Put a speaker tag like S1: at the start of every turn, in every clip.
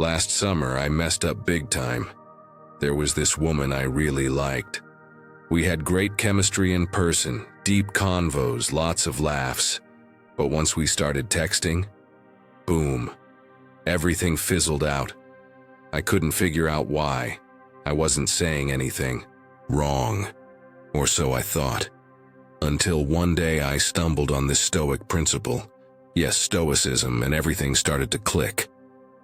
S1: Last summer, I messed up big time. There was this woman I really liked. We had great chemistry in person, deep convos, lots of laughs. But once we started texting, boom, everything fizzled out. I couldn't figure out why. I wasn't saying anything wrong, or so I thought. Until one day I stumbled on this Stoic principle. Yes, Stoicism, and everything started to click.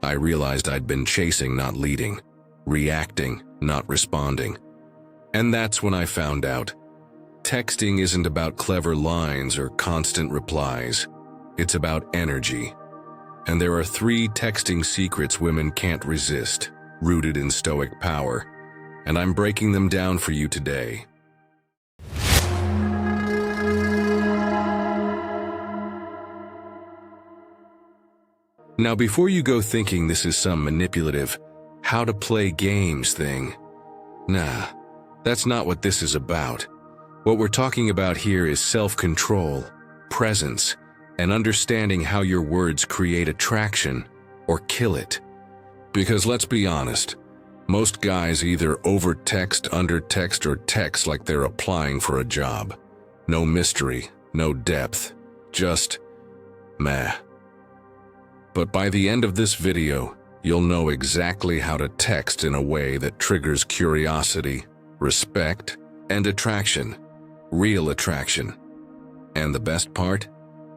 S1: I realized I'd been chasing, not leading, reacting, not responding. And that's when I found out. Texting isn't about clever lines or constant replies. It's about energy. And there are 3 texting secrets women can't resist, rooted in Stoic power. And I'm breaking them down for you today. Now, before you go thinking this is some manipulative, how to play games thing, nah, that's not what this is about. What we're talking about here is self-control, presence, and understanding how your words create attraction or kill it. Because let's be honest, most guys either over-text, under-text, or text like they're applying for a job. No mystery, no depth, just meh. But by the end of this video, you'll know exactly how to text in a way that triggers curiosity, respect, and attraction. Real attraction. And the best part?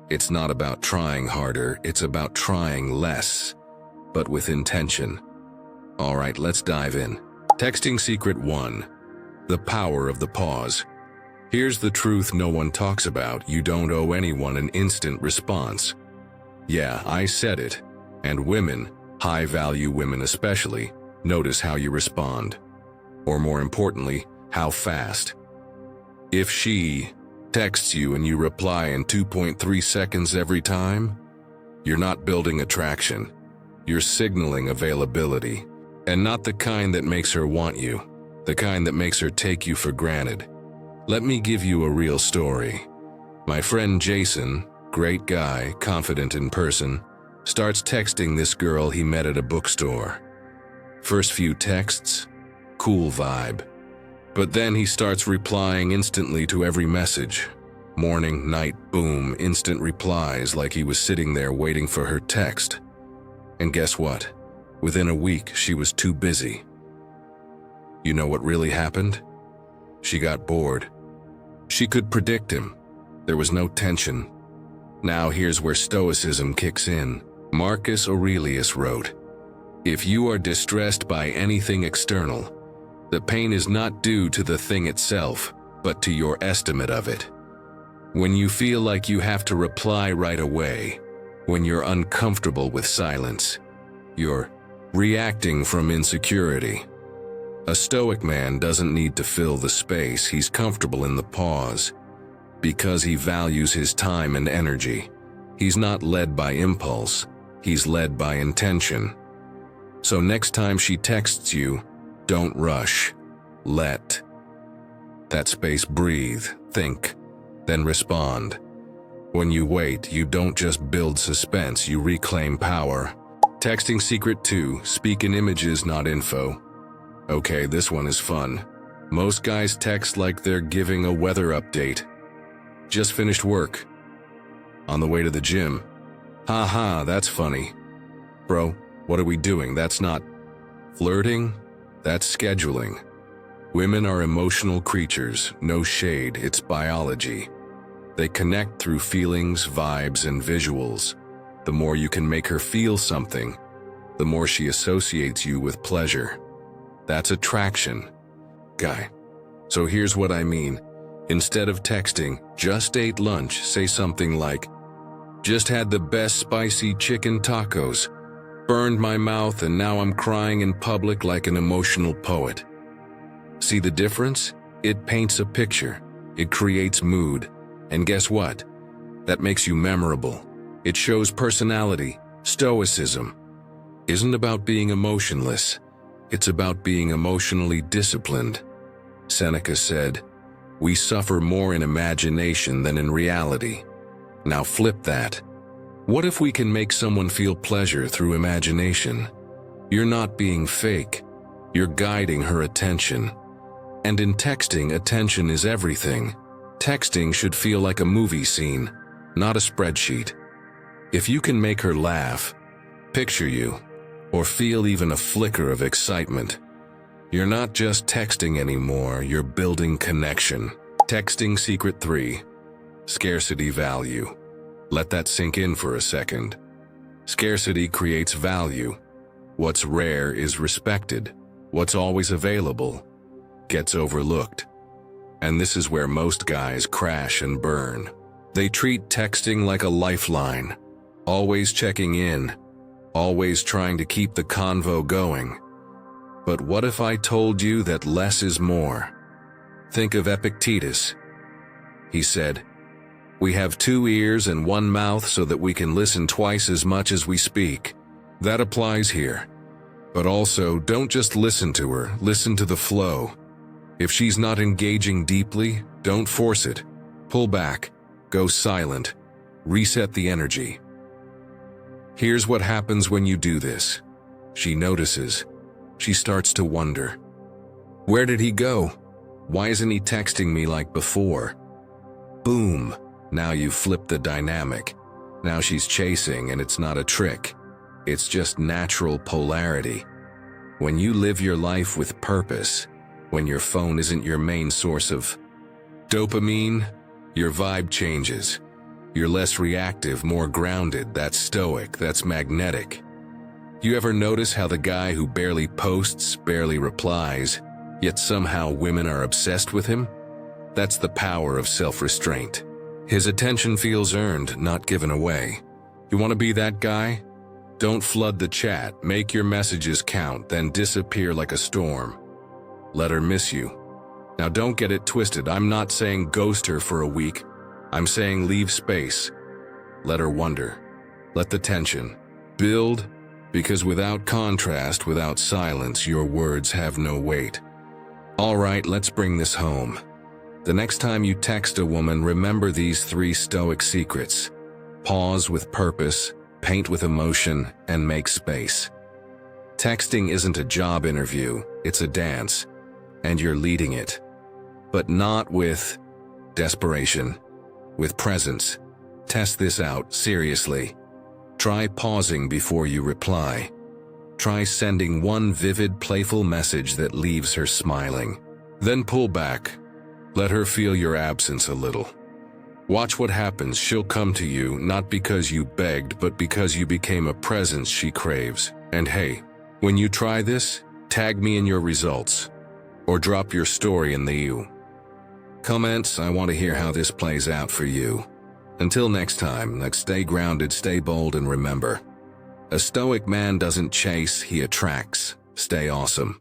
S1: It's not about trying harder, it's about trying less, but with intention. Alright, let's dive in. Texting Secret 1. The power of the pause. Here's the truth no one talks about: you don't owe anyone an instant response. Yeah, I said it. And women, high-value women especially, notice how you respond. Or more importantly, how fast. If she texts you and you reply in 2.3 seconds every time, you're not building attraction. You're signaling availability. And not the kind that makes her want you, the kind that makes her take you for granted. Let me give you a real story. My friend Jason, great guy, confident in person, starts texting this girl he met at a bookstore. First few texts, cool vibe. But then he starts replying instantly to every message. Morning, night, boom, instant replies like he was sitting there waiting for her text. And guess what? Within a week, she was too busy. You know what really happened? She got bored. She could predict him. There was no tension. Now here's where Stoicism kicks in. Marcus Aurelius wrote, "If you are distressed by anything external, the pain is not due to the thing itself, but to your estimate of it." When you feel like you have to reply right away, when you're uncomfortable with silence, you're reacting from insecurity. A Stoic man doesn't need to fill the space, he's comfortable in the pause. Because he values his time and energy. He's not led by impulse, he's led by intention. So next time she texts you, don't rush. Let that space breathe, think, then respond. When you wait, you don't just build suspense, you reclaim power. Texting Secret 2, speak in images, not info. Okay, this one is fun. Most guys text like they're giving a weather update. Just finished work. On the way to the gym. Haha, that's funny. Bro, what are we doing? That's not flirting, that's scheduling. Women are emotional creatures, no shade, it's biology. They connect through feelings, vibes, and visuals. The more you can make her feel something, the more she associates you with pleasure. That's attraction. Guy. So here's what I mean. Instead of texting, just ate lunch, say something like, just had the best spicy chicken tacos, burned my mouth and now I'm crying in public like an emotional poet. See the difference? It paints a picture. It creates mood. And guess what? That makes you memorable. It shows personality. Stoicism isn't about being emotionless. It's about being emotionally disciplined. Seneca said, "We suffer more in imagination than in reality." Now flip that. What if we can make someone feel pleasure through imagination? You're not being fake. You're guiding her attention. And in texting, attention is everything. Texting should feel like a movie scene, not a spreadsheet. If you can make her laugh, picture you, or feel even a flicker of excitement, you're not just texting anymore, you're building connection. Texting secret 3. Scarcity value. Let that sink in for a second. Scarcity creates value. What's rare is respected. What's always available gets overlooked. And this is where most guys crash and burn. They treat texting like a lifeline, always checking in, always trying to keep the convo going. But what if I told you that less is more? Think of Epictetus. He said, "We have 2 ears and 1 mouth so that we can listen twice as much as we speak." That applies here. But also, don't just listen to her, listen to the flow. If she's not engaging deeply, don't force it. Pull back, go silent, reset the energy. Here's what happens when you do this. She notices. She starts to wonder. Where did he go? Why isn't he texting me like before? Boom, now you've flipped the dynamic. Now she's chasing, and it's not a trick. It's just natural polarity. When you live your life with purpose, when your phone isn't your main source of dopamine, your vibe changes. You're less reactive, more grounded. That's stoic, that's magnetic. You ever notice how the guy who barely posts, barely replies, yet somehow women are obsessed with him? That's the power of self-restraint. His attention feels earned, not given away. You want to be that guy? Don't flood the chat, make your messages count, then disappear like a storm. Let her miss you. Now don't get it twisted, I'm not saying ghost her for a week. I'm saying leave space. Let her wonder. Let the tension build, because without contrast, without silence, your words have no weight. All right, let's bring this home. The next time you text a woman, remember these 3 Stoic secrets. Pause with purpose, paint with emotion, and make space. Texting isn't a job interview, it's a dance, and you're leading it. But not with desperation, with presence. Test this out, seriously. Try pausing before you reply. Try sending one vivid, playful message that leaves her smiling. Then pull back. Let her feel your absence a little. Watch what happens. She'll come to you, not because you begged, but because you became a presence she craves. And hey, when you try this, tag me in your results. Or drop your story in the comments. I want to hear how this plays out for you. Until next time, stay grounded, stay bold, and remember, a stoic man doesn't chase, he attracts. Stay awesome.